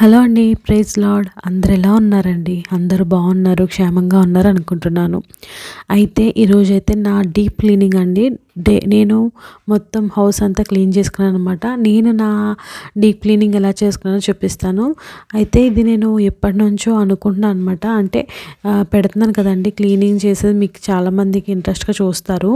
Hello అండి. Praise Lord. అందరూ ఎలా ఉన్నారండి? అందరూ బాగున్నారు, క్షేమంగా ఉన్నారు అనుకుంటున్నాను. అయితే ఈరోజైతే నా డీప్ క్లీనింగ్ అండి. నేను మొత్తం హౌస్ అంతా క్లీన్ చేసుకున్నాను అనమాట. నేను నా డీప్ క్లీనింగ్ ఎలా చేసుకున్నానో చూపిస్తాను. అయితే ఇది నేను ఎప్పటి నుంచో అనుకుంటున్నాను అనమాట. అంటే పెడుతున్నాను కదండి క్లీనింగ్ చేసేది, మీకు చాలామందికి ఇంట్రెస్ట్గా చూస్తారు.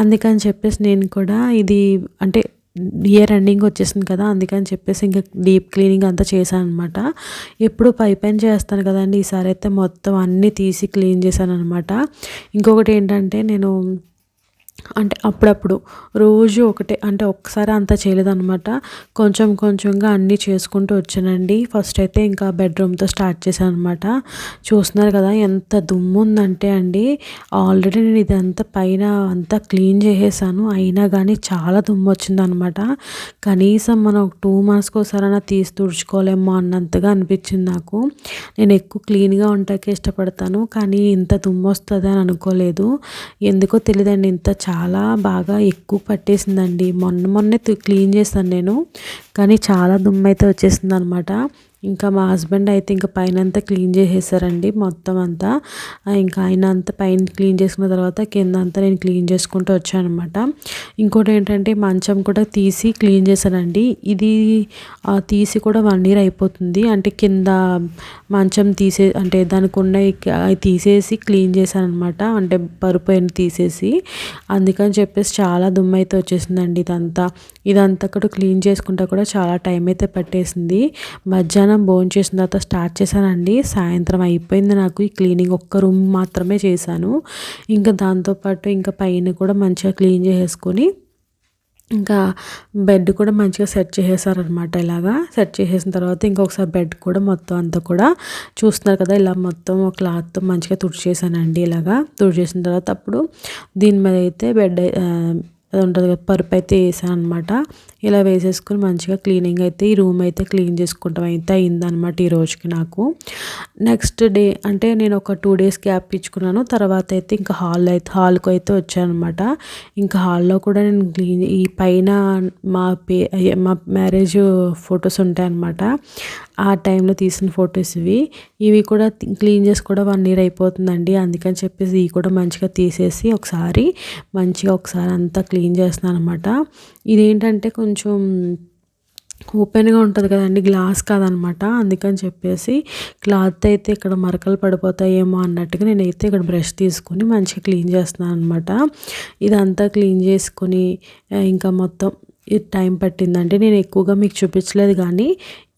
అందుకని చెప్పేసి నేను కూడా ఇది అంటే ఇయర్ ఎండింగ్ వచ్చేసింది కదా, అందుకని చెప్పేసి ఇంకా డీప్ క్లీనింగ్ అంతా చేశాను అనమాట. ఎప్పుడు పైన చేస్తాను కదండి, ఈసారి అయితే మొత్తం అన్నీ తీసి క్లీన్ చేశాను అనమాట. ఇంకొకటి ఏంటంటే నేను అంటే అప్పుడప్పుడు రోజు ఒకటే అంటే ఒక్కసారి అంతా చేయలేదన్నమాట. కొంచెం కొంచెంగా అన్నీ చేసుకుంటూ వచ్చానండి. ఫస్ట్ అయితే ఇంకా బెడ్రూమ్తో స్టార్ట్ చేశాను అనమాట. చూస్తున్నారు కదా ఎంత దుమ్ము ఉందంటే అండి, ఆల్రెడీ నేను ఇదంతా పైన అంతా క్లీన్ చేసేసాను, అయినా కానీ చాలా దుమ్ము వచ్చిందనమాట. కనీసం మనం 2 మంత్స్కి ఒకసారైనా తీసి తుడుచుకోలేమో అన్నంతగా అనిపించింది నాకు. నేను ఎక్కువ క్లీన్గా ఉండటానికి ఇష్టపడతాను, కానీ ఇంత దుమ్ము వస్తుంది అని అనుకోలేదు. ఎందుకో తెలియదండి, ఇంత చాలా బాగా ఎక్కువ పట్టేసిందండి. మొన్నే క్లీన్ చేశాను నేను, కానీ చాలా దుమ్ము అయితే వచ్చేసింది అనమాట. ఇంకా మా హస్బెండ్ అయితే ఇంకా పైన అంతా క్లీన్ చేసేసారండి మొత్తం అంతా. ఇంకా ఆయన అంతా పైన క్లీన్ చేసుకున్న తర్వాత కింద అంతా నేను క్లీన్ చేసుకుంటూ వచ్చాను అనమాట. ఇంకోటి ఏంటంటే మంచం కూడా తీసి క్లీన్ చేశానండి. ఇది తీసి కూడా 1 year అయిపోతుంది. అంటే కింద మంచం అంటే దానికి ఉన్న తీసేసి క్లీన్ చేశాను అనమాట. అంటే పరుపు అయిన తీసేసి, అందుకని చెప్పేసి చాలా దుమ్ము అయితే వచ్చేసిందండి. ఇదంతా కూడా క్లీన్ చేసుకుంటా కూడా చాలా టైం అయితే పట్టేసింది. మధ్యాహ్నం భోంచేసిన తర్వాత స్టార్ట్ చేశానండి. సాయంత్రం అయిపోయింది నాకు ఈ క్లీనింగ్. ఒక్క రూమ్ మాత్రమే చేశాను. ఇంకా దాంతోపాటు ఇంకా పైన కూడా మంచిగా క్లీన్ చేసేసుకొని ఇంకా బెడ్ కూడా మంచిగా సెట్ చేసేసారనమాట. ఇలాగా సెట్ చేసేసిన తర్వాత ఇంకొకసారి బెడ్ కూడా మొత్తం అంతా కూడా చూస్తున్నారు కదా, ఇలా మొత్తం క్లాత్తో మంచిగా తుడిచేసానండి. ఇలాగా తుడిచేసిన తర్వాత అప్పుడు దీని మీద అయితే అది ఉంటుంది కదా, పరుపు అయితే వేసాను అనమాట. ఇలా వేసేసుకుని మంచిగా క్లీనింగ్ అయితే ఈ రూమ్ అయితే క్లీన్ చేసుకుంటాం అయితే అయిందనమాట ఈ రోజుకి నాకు. నెక్స్ట్ డే అంటే నేను ఒక 2 days గ్యాప్ ఇచ్చుకున్నాను. తర్వాత అయితే ఇంకా హాల్కి అయితే వచ్చాను అనమాట. ఇంకా హాల్లో కూడా నేను ఈ పైన మా మ్యారేజ్ ఫొటోస్ ఉంటాయన్నమాట. ఆ టైంలో తీసిన ఫొటోస్ ఇవి కూడా క్లీన్ చేసి కూడా 1 year అయిపోతుందండి. అందుకని చెప్పేసి ఇవి కూడా మంచిగా తీసేసి ఒకసారి అంతా క్లీన్ చేస్తున్నాను అనమాట. ఇదేంటంటే కొంచెం ఓపెన్గా ఉంటుంది కదండి, గ్లాస్ కాదనమాట. అందుకని చెప్పేసి క్లాత్ అయితే ఇక్కడ మరకలు పడిపోతాయేమో అన్నట్టుగా నేనైతే ఇక్కడ బ్రష్ తీసుకొని మంచిగా క్లీన్ చేస్తున్నాను అనమాట. ఇదంతా క్లీన్ చేసుకొని ఇంకా మొత్తం టైం పట్టిందండి. నేను ఎక్కువగా మీకు చూపించలేదు, కానీ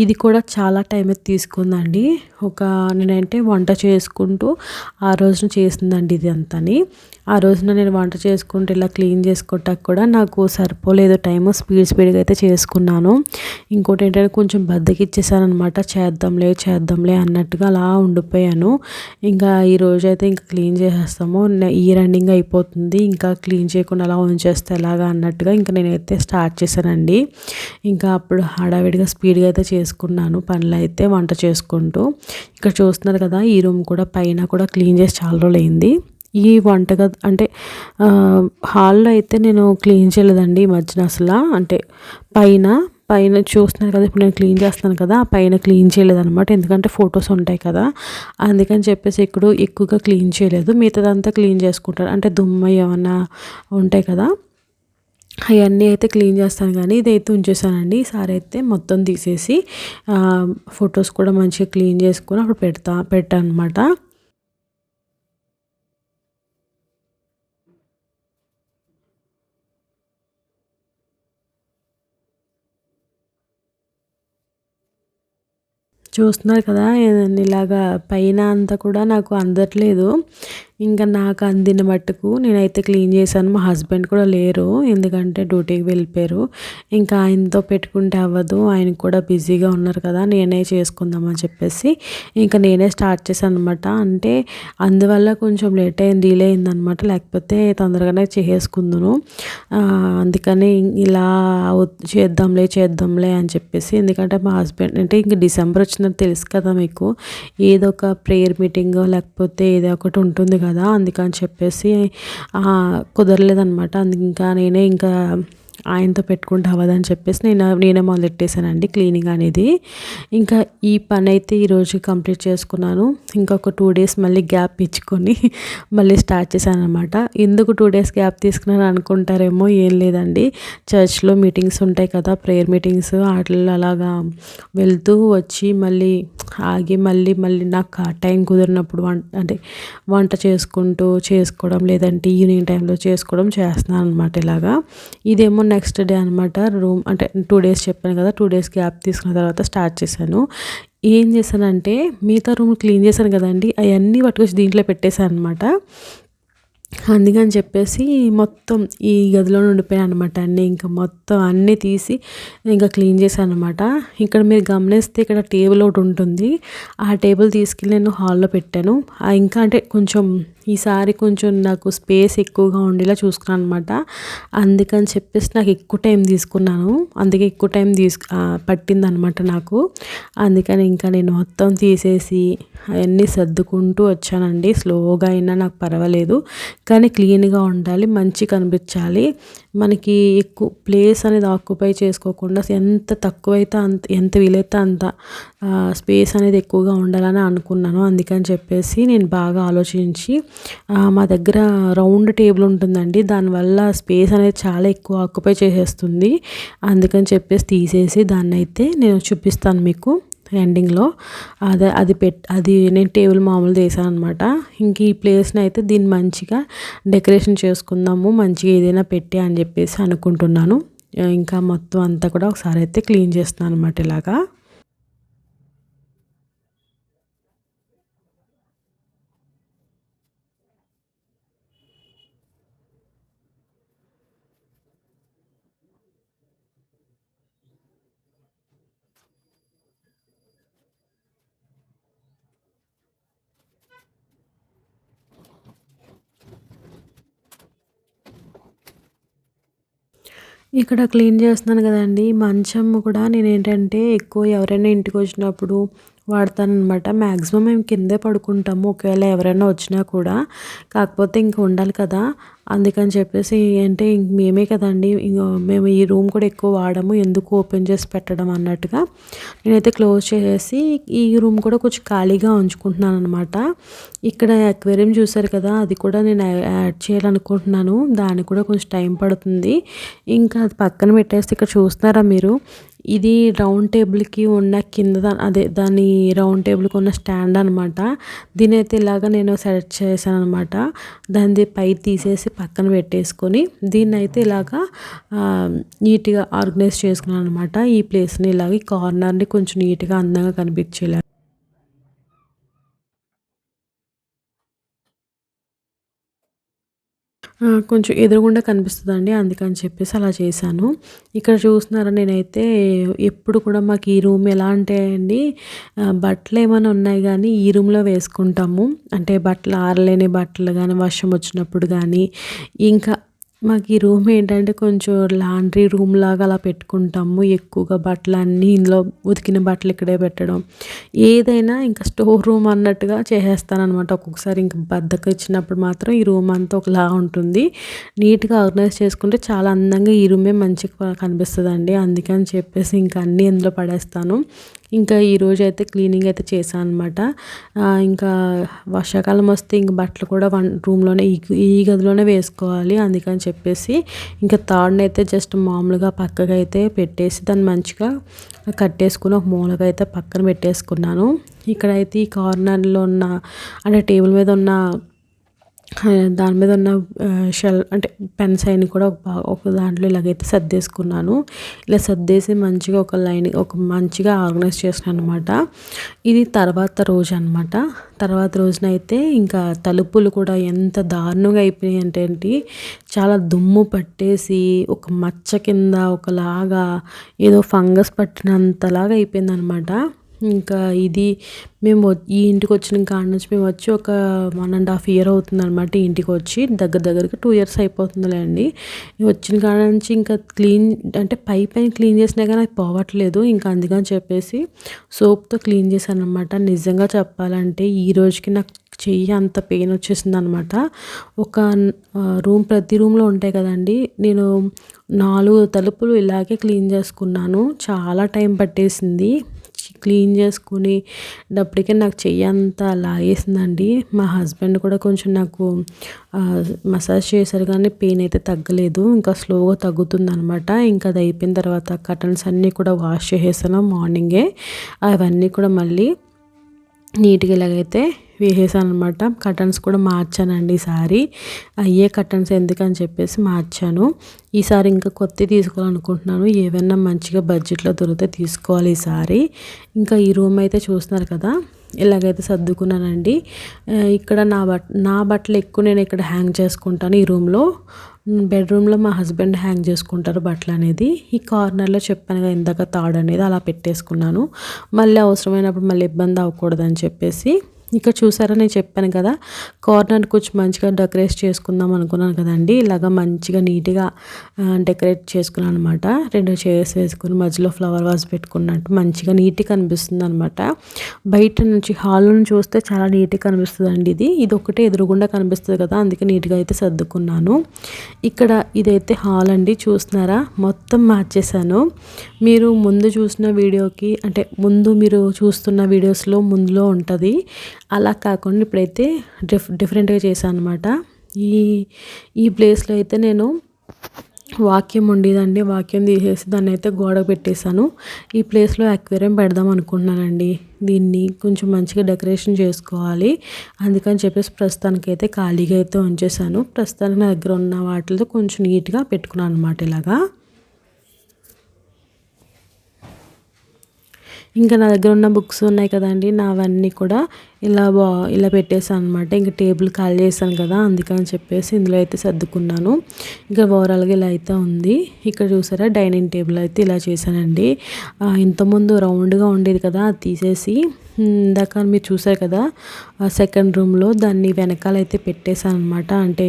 ఇది కూడా చాలా టైం అయితే తీసుకుందండి. నేనంటే వంట చేసుకుంటూ ఆ రోజున చేసిందండి ఇది అంతని. ఆ రోజున నేను వంట చేసుకుంటూ ఇలా క్లీన్ చేసుకోవటానికి కూడా నాకు సరిపోలేదు టైము. స్పీడ్గా అయితే చేసుకున్నాను. ఇంకోటి ఏంటంటే కొంచెం బద్దకిచ్చేసాను అనమాట. చేద్దాంలే అన్నట్టుగా అలా ఉండిపోయాను. ఇంకా ఈ రోజు అయితే ఇంకా క్లీన్ చేసేస్తాము, ఈ రన్నింగ్ అయిపోతుంది, ఇంకా క్లీన్ చేయకుండా అలా ఉంచేస్తే ఎలాగా అన్నట్టుగా ఇంకా నేనైతే స్టార్ట్ చేశానండి. ఇంకా అప్పుడు హడావిడిగా స్పీడ్గా అయితే చేసుకున్నాను పనులు అయితే వంట చేసుకుంటూ. ఇక్కడ చూస్తున్నారు కదా, ఈ రూమ్ కూడా పైన కూడా క్లీన్ చేసి చాలా రోజులు అయింది. ఈ వంటగది అంటే హాల్లో అయితే నేను క్లీన్ చేయలేదండి ఈ మధ్యన అసలు. అంటే పైన చూస్తున్నారు కదా, ఇప్పుడు నేను క్లీన్ చేస్తున్నాను కదా, ఆ పైన క్లీన్ చేయలేదన్నమాట. ఎందుకంటే ఫొటోస్ ఉంటాయి కదా, అందుకని చెప్పేసి ఇక్కడ ఎక్కువగా క్లీన్ చేయలేదు. మిగతాదంతా క్లీన్ చేసుకుంటాను. అంటే దుమ్ము ఏమన్నా ఉంటాయి కదా, అవన్నీ అయితే క్లీన్ చేస్తాను, కానీ ఇదైతే ఉంచేసానండి. ఈసారి అయితే మొత్తం తీసేసి ఫొటోస్ కూడా మంచిగా క్లీన్ చేసుకొని అప్పుడు పెట్టాను అనమాట. చూస్తున్నారు కదా, ఇలాగా పైన అంతా కూడా నాకు అందట్లేదు. ఇంకా నాకు అందిన మట్టుకు నేనైతే క్లీన్ చేశాను. మా హస్బెండ్ కూడా లేరు, ఎందుకంటే డ్యూటీకి వెళ్ళిపోయారు. ఇంకా ఆయనతో పెట్టుకుంటే అవ్వదు, ఆయన కూడా బిజీగా ఉన్నారు కదా, నేనే చేసుకుందామని చెప్పేసి ఇంకా నేనే స్టార్ట్ చేశాను అనమాట. అంటే అందువల్ల కొంచెం డిలే అయిందనమాట, లేకపోతే తొందరగానే చేసుకుందును. అందుకని ఇలా చేద్దాంలే అని చెప్పేసి. ఎందుకంటే మా హస్బెండ్ అంటే ఇంక డిసెంబర్ వచ్చిందని తెలుసు కదా మీకు, ఏదో ఒక ప్రేయర్ మీటింగ్ లేకపోతే ఏదో ఒకటి ఉంటుంది కదా, అందుకని చెప్పేసి కుదరలేదనమాట. ఇంకా నేనే ఆయనతో పెట్టుకుంటే అవ్వదని చెప్పేసి నేనే మొదలెట్టేసానండి క్లీనింగ్ అనేది. ఇంకా ఈ పని అయితే ఈరోజు కంప్లీట్ చేసుకున్నాను. ఇంకొక 2 డేస్ మళ్ళీ గ్యాప్ ఇచ్చుకొని మళ్ళీ స్టార్ట్ చేశాననమాట. ఎందుకు 2 డేస్ గ్యాప్ తీసుకున్నాను అనుకుంటారేమో, ఏం లేదండి. చర్చ్‌లో మీటింగ్స్ ఉంటాయి కదా! ప్రేయర్ మీటింగ్స్ ఆటిల్లో అలాగా వెళ్తూ వచ్చి మళ్ళీ ఆగి మళ్ళీ నాకు ఆ టైం కుదిరినప్పుడు అంటే వంట చేసుకోవడం లేదంటే ఈవినింగ్ టైంలో చేసుకోవడం చేస్తున్నాను అనమాట ఇలాగా. ఇదేమో నెక్స్ట్ డే అనమాట. రూమ్ అంటే 2 డేస్ చెప్పాను కదా! 2 డేస్ గ్యాప్ తీసుకున్న తర్వాత స్టార్ట్ చేశాను. ఏం చేశానంటే మిగతా రూమ్ క్లీన్ చేశాను కదండీ! అయన్నీ పట్టుకొచ్చి దీంట్లో పెట్టేసాను అనమాట. అందుకని చెప్పేసి మొత్తం ఈ గదిలోనే ఉండిపోయాననమాట అన్నీ. ఇంకా మొత్తం అన్నీ తీసి ఇంకా క్లీన్ చేశాననమాట. ఇక్కడ మీరు గమనిస్తే ఇక్కడ టేబుల్ ఒకటి ఉంటుంది. ఆ టేబుల్ తీసుకెళ్ళి నేను హాల్‌లో పెట్టాను. ఇంకా అంటే కొంచెం ఈసారి కొంచెం నాకు స్పేస్ ఎక్కువగా ఉండేలా చూసుకున్నాను అనమాట. అందుకని చెప్పేసి నాకు ఎక్కువ టైం తీసుకున్నాను. అందుకే ఎక్కువ టైం పట్టిందనమాట నాకు. అందుకని ఇంకా నేను మొత్తం తీసేసి అవన్నీ సర్దుకుంటూ వచ్చానండి. స్లోగా అయినా నాకు పర్వాలేదు. కానీ క్లీన్‌గా ఉండాలి. మంచిగా కనిపించాలి. మనకి ఎక్కువ ప్లేస్ అనేది ఆక్యుపై చేసుకోకుండా ఎంత తక్కువైతే అంత, ఎంత వీలైతే అంత స్పేస్ అనేది ఎక్కువగా ఉండాలని అనుకున్నాను. అందుకని చెప్పేసి నేను బాగా ఆలోచించి మా దగ్గర రౌండ్ టేబుల్ ఉంటుందండి. దానివల్ల స్పేస్ అనేది చాలా ఎక్కువ ఆక్యుపై చేసేస్తుంది. అందుకని చెప్పేసి తీసేసి దాన్నైతే నేను చూపిస్తాను మీకు ఎండింగ్‌లో. అది నేను టేబుల్ మామూలుది వేసాననమాట. ఇంక ఈ ప్లేస్‌ని అయితే దీన్ని మంచిగా డెకరేషన్ చేసుకుందాము, మంచిగా ఏదైనా పెట్టి అని చెప్పేసి అనుకుంటున్నాను. ఇంకా మొత్తం అంతా కూడా ఒకసారి అయితే క్లీన్ చేస్తున్నాను అనమాట ఇలాగా. ఇక్కడ క్లీన్ చేస్తున్నాను కదండీ! మంచం కూడా నేనేంటంటే ఎక్కువ ఎవరైనా ఇంటికొచ్చినప్పుడు వాడతాననమాట. మాక్సిమం మేము కిందే పడుకుంటాము. ఒకవేళ ఎవరైనా వచ్చినా కూడా. కాకపోతే ఇంక ఉండాలి కదా! అందుకని చెప్పేసి అంటే ఇంక మేమే కదండీ! మేము ఈ రూమ్ కూడా ఎక్కువ వాడము. ఎందుకు ఓపెన్ చేసి పెట్టడం అన్నట్టుగా నేనైతే క్లోజ్ చేసేసి ఈ రూమ్ కూడా కొంచెం ఖాళీగా ఉంచుకుంటున్నాననమాట. ఇక్కడ అక్వేరియం చూసారు కదా! అది కూడా నేను యాడ్ చేయాలనుకుంటున్నాను. దానికి కూడా కొంచెం టైం పడుతుంది. ఇంకా అది పక్కన పెట్టేస్తే ఇక్కడ చూస్తున్నారా మీరు? ఇది రౌండ్ టేబుల్‌కి ఉన్న కింద అదే దాని రౌండ్ టేబుల్‌కి ఉన్న స్టాండ్ అనమాట. దీన్నైతే ఇలాగ నేను సెట్ చేశాననమాట. దానిది పైకి తీసేసి పక్కన పెట్టేసుకొని దీన్నైతే ఇలాగా నీట్‌గా ఆర్గనైజ్ చేసుకున్నాను అనమాట. ఈ ప్లేస్‌ని ఇలాగ ఈ కార్నర్‌ని కొంచెం నీట్‌గా అందంగా కనిపించేలా. కొంచెం ఎదురుగుండా కనిపిస్తదండి. అందుకని చెప్పేసి అలా చేశాను. ఇక్కడ చూస్తున్నారా నేనైతే ఎప్పుడు కూడా మాకు ఈ రూమ్ ఎలా అంటే అండి, బట్టలేమైనా ఉన్నాయి గానీ ఈ రూమ్‌లో వేసుకుంటాము. అంటే బట్టలు ఆరలేని బట్టలు గానీ, వర్షం వచ్చినప్పుడు గానీ, ఇంకా మాకు ఈ రూమ్ ఏంటంటే కొంచెం లాండ్రీ రూమ్ లాగా అలా పెట్టుకుంటాము. ఎక్కువగా బట్టలన్నీ ఇందులో ఉతికిన బట్టలు ఇక్కడే పెట్టడం. ఏదైనా ఇంకా స్టోర్ రూమ్ అన్నట్టుగా చేసేస్తాననమాట. ఒక్కొక్కసారి ఇంక బద్ధకం ఇచ్చినప్పుడు మాత్రం ఈ రూమ్ అంతా ఒకలా ఉంటుంది. నీట్‌గా ఆర్గనైజ్ చేసుకుంటే చాలా అందంగా ఈ రూమే మంచిగా కనిపిస్తదండి. అందుకని చెప్పేసి ఇంక అన్నీ ఇందులో పడేస్తాను. ఇంకా ఈరోజైతే క్లీనింగ్ అయితే చేశాననమాట. ఇంకా వర్షాకాలం వస్తే ఇంక బట్టలు కూడా రూమ్‌లోనే ఈ గదిలోనే వేసుకోవాలి. అందుకని చెప్పేసి ఇంకా తాడునైతే జస్ట్ మామూలుగా పక్కకైతే పెట్టేసి దాన్ని మంచిగా కట్టేసుకొని ఒక మూలకైతే పక్కన పెట్టేసుకున్నాను. ఇక్కడైతే ఈ కార్నర్‌లో ఉన్న అంటే టేబుల్ మీద ఉన్న దాని మీద ఉన్న అంటే పెన్స్ అయన్నీ కూడా ఒక దాంట్లో ఇలాగైతే సర్దేసుకున్నాను. ఇలా సర్దేసి మంచిగా ఒక మంచిగా ఆర్గనైజ్ చేశాను అనమాట. ఇది తర్వాత రోజు అనమాట. తర్వాత రోజునైతే ఇంకా తలుపులు కూడా ఎంత దారుణంగా అయిపోయాయి అంటే అండి, చాలా దుమ్ము పట్టేసి ఒక మచ్చ కింద ఒకలాగా ఏదో ఫంగస్ పట్టినంతలాగా అయిపోయిందనమాట. ఇంకా ఇది మేము ఈ ఇంటికి వచ్చిన కాడ నుంచి మేము వచ్చి ఒక 1.5 ఇయర్ అవుతుందన్నమాట. ఈ ఇంటికి వచ్చి దగ్గరగా 2 ఇయర్స్ అయిపోతుందిలే అండి. వచ్చిన కాడ నుంచి ఇంకా క్లీన్ అంటే పైన క్లీన్ చేసినా కానీ అది పోవట్లేదు. ఇంకా అందుకని చెప్పేసి సోప్తో క్లీన్ చేశాను అనమాట. నిజంగా చెప్పాలంటే ఈ రోజుకి నాకు చెయ్యి అంత పెయిన్ వచ్చేసిందనమాట. ఒక ప్రతి రూమ్లో ఉంటాయి కదండి, నేను 4 తలుపులు ఇలాగే క్లీన్ చేసుకున్నాను. చాలా టైం పట్టేసింది క్లీన్ చేసుకుని అప్పటికే నాకు చెయ్యి అంతా లాగేసిందండి. మా హస్బెండ్ కూడా కొంచెం నాకు మసాజ్ చేశారు కానీ పెయిన్ అయితే తగ్గలేదు. ఇంకా స్లోగా తగ్గుతుందనమాట. ఇంకా అది అయిపోయిన తర్వాత కర్టన్స్ అన్నీ కూడా వాష్ చేసేసాను మార్నింగే. అవన్నీ కూడా మళ్ళీ నీట్గా ఇలాగైతే వేసేసాను అనమాట. కర్టన్స్ కూడా మార్చానండి ఈసారి. అయ్యే కర్టన్స్ ఎందుకని చెప్పేసి మార్చాను. ఈసారి ఇంకా కొత్తవి తీసుకోవాలనుకుంటున్నాను. ఏవైనా మంచిగా బడ్జెట్లో దొరికితే తీసుకోవాలి ఈసారి. ఇంకా ఈ రూమ్ అయితే చూస్తున్నారు కదా, ఇలాగైతే సర్దుకున్నానండి. ఇక్కడ నా బట్టలు ఎక్కువ నేను ఇక్కడ హ్యాంగ్ చేసుకుంటాను ఈ రూమ్లో. బెడ్రూమ్లో మా హస్బెండ్ హ్యాంగ్ చేసుకుంటారు బట్టలు అనేది. ఈ కార్నర్లో చెప్పాను కదా ఇందాక తాడు అనేది అలా పెట్టేసుకున్నాను. మళ్ళీ అవసరమైనప్పుడు మళ్ళీ ఇబ్బంది అవ్వకూడదని చెప్పేసి. ఇక్కడ చూసారా, నేను చెప్పాను కదా కార్నర్ కొంచెం మంచిగా డెకరేట్ చేసుకుందాం అనుకున్నాను కదండి. ఇలాగ మంచిగా నీట్గా డెకరేట్ చేసుకున్నాను అనమాట. 2 చైర్స్ వేసుకుని మధ్యలో ఫ్లవర్ వాజ్ పెట్టుకున్నట్టు మంచిగా నీట్గా కనిపిస్తుంది అనమాట. బయట నుంచి హాల్ నుంచి చూస్తే చాలా నీట్గా కనిపిస్తుంది అండి. ఇది ఒకటే ఎదురుగుండా కనిపిస్తుంది కదా, అందుకే నీట్గా అయితే సర్దుకున్నాను. ఇక్కడ ఇదైతే హాల్ అండి, చూస్తున్నారా మొత్తం మార్చేశాను. మీరు ముందు చూసిన వీడియోకి అంటే మీరు చూస్తున్న వీడియోస్లో ముందులో ఉంటుంది, అలా కాకుండా ఇప్పుడైతే డిఫరెంట్గా చేశాను అనమాట. ఈ ప్లేస్లో అయితే నేను వాక్యం ఉండేదండి, వాక్యం తీసేసి దాన్ని అయితే గోడకు పెట్టేశాను. ఈ ప్లేస్లో అక్వేరియం పెడదాం అనుకుంటున్నానండి. దీన్ని కొంచెం మంచిగా డెకరేషన్ చేసుకోవాలి, అందుకని చెప్పేసి ప్రస్తుతానికైతే ఖాళీగా అయితే ఉంచేసాను. ప్రస్తుతానికి నా దగ్గర ఉన్న వాటితో కొంచెం నీట్గా పెట్టుకున్నాను అనమాట. ఇలాగా ఇంకా నా దగ్గర ఉన్న బుక్స్ ఉన్నాయి కదండి, నావన్నీ కూడా ఇలా పెట్టేసాను అనమాట. ఇంకా టేబుల్ ఖాళీ చేశాను కదా, అందుకని చెప్పేసి ఇందులో అయితే సర్దుకున్నాను. ఇంకా ఓవరాల్గా ఇలా అయితే ఉంది. ఇక్కడ చూసారా డైనింగ్ టేబుల్ అయితే ఇలా చేశానండి. ఇంతకుముందు రౌండ్గా ఉండేది కదా, అది తీసేసి ఇందాక మీరు చూసారు కదా సెకండ్ రూమ్లో దాన్ని వెనకాలైతే పెట్టేశాను అనమాట. అంటే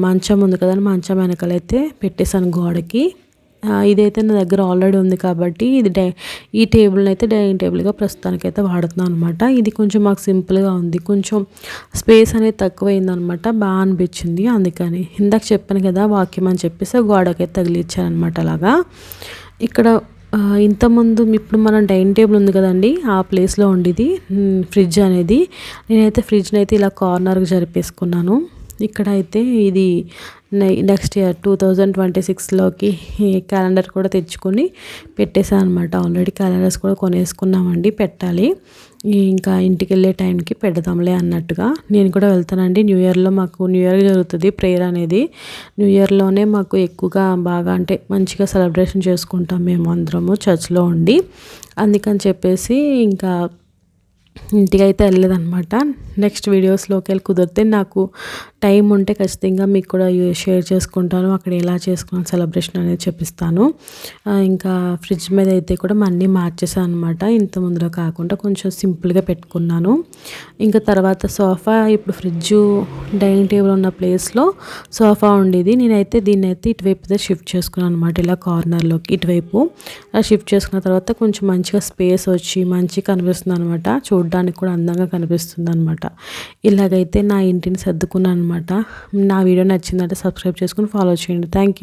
మంచం ఉంది కదా, మంచం వెనకాలైతే పెట్టేశాను గోడకి. ఇదైతే నా దగ్గర ఆల్రెడీ ఉంది కాబట్టి ఈ టేబుల్ని అయితే డైనింగ్ టేబుల్గా ప్రస్తుతానికైతే వాడుతున్నాను అనమాట. ఇది కొంచెం మాకు సింపుల్గా ఉంది, కొంచెం స్పేస్ అనేది తక్కువైందనమాట, బాగా అనిపించింది. అందుకని ఇందాక చెప్పాను కదా వాక్యం అని చెప్పేసి గోడకైతే తగిలిచ్చాను అనమాట. అలాగా ఇక్కడ ఇంతకుముందు ఇప్పుడు మనం డైనింగ్ టేబుల్ ఉంది కదండి, ఆ ప్లేస్లో ఉండేది ఫ్రిడ్జ్ అనేది. నేనైతే ఫ్రిడ్జ్ని అయితే ఇలా కార్నర్కి జరిపేసుకున్నాను. ఇక్కడ అయితే ఇది నెక్స్ట్ ఇయర్ 2026లోకి క్యాలెండర్ కూడా తెచ్చుకొని పెట్టేశాను అనమాట. ఆల్రెడీ క్యాలెండర్స్ కూడా కొనేసుకున్నామండి, పెట్టాలి. ఇంకా ఇంటికి వెళ్ళే టైంకి పెడదాంలే అన్నట్టుగా. నేను కూడా వెళ్తానండి. న్యూ ఇయర్లో మాకు న్యూ ఇయర్ జరుగుతుంది ప్రేయర్ అనేది. న్యూ ఇయర్లోనే మాకు ఎక్కువగా బాగా అంటే మంచిగా సెలబ్రేషన్ చేసుకుంటాం మేము అందరము చర్చ్లో ఉండి. అందుకని చెప్పేసి ఇంకా ఇంటికి అయితే వెళ్ళలేదన్నమాట. నెక్స్ట్ వీడియోస్లోకి వెళ్ళి కుదిరితే నాకు టైం ఉంటే ఖచ్చితంగా మీకు కూడా షేర్ చేసుకుంటాను, అక్కడ ఎలా చేసుకున్నాను సెలబ్రేషన్ అనేది చెప్పిస్తాను. ఇంకా ఫ్రిడ్జ్ మీద అయితే కూడా అన్నీ మార్చేసాను అనమాట. ఇంత ముందులో కాకుండా కొంచెం సింపుల్గా పెట్టుకున్నాను. ఇంకా తర్వాత సోఫా, ఇప్పుడు ఫ్రిడ్జ్ డైనింగ్ టేబుల్ ఉన్న ప్లేస్లో సోఫా ఉండేది. నేనైతే దీన్ని అయితే ఇటువైపు అయితే షిఫ్ట్ చేసుకున్నాను అనమాట. ఇలా కార్నర్లోకి ఇటువైపు షిఫ్ట్ చేసుకున్న తర్వాత కొంచెం మంచిగా స్పేస్ వచ్చి మంచిగా కనిపిస్తుంది అనమాట. చూడడానికి కూడా అందంగా కనిపిస్తుంది అనమాట. ఇలాగైతే నా ఇంటిని సర్దుకున్నాను అనమాట. నా వీడియో నచ్చిందంటే సబ్స్క్రైబ్ చేసుకుని ఫాలో చేయండి. Thank you.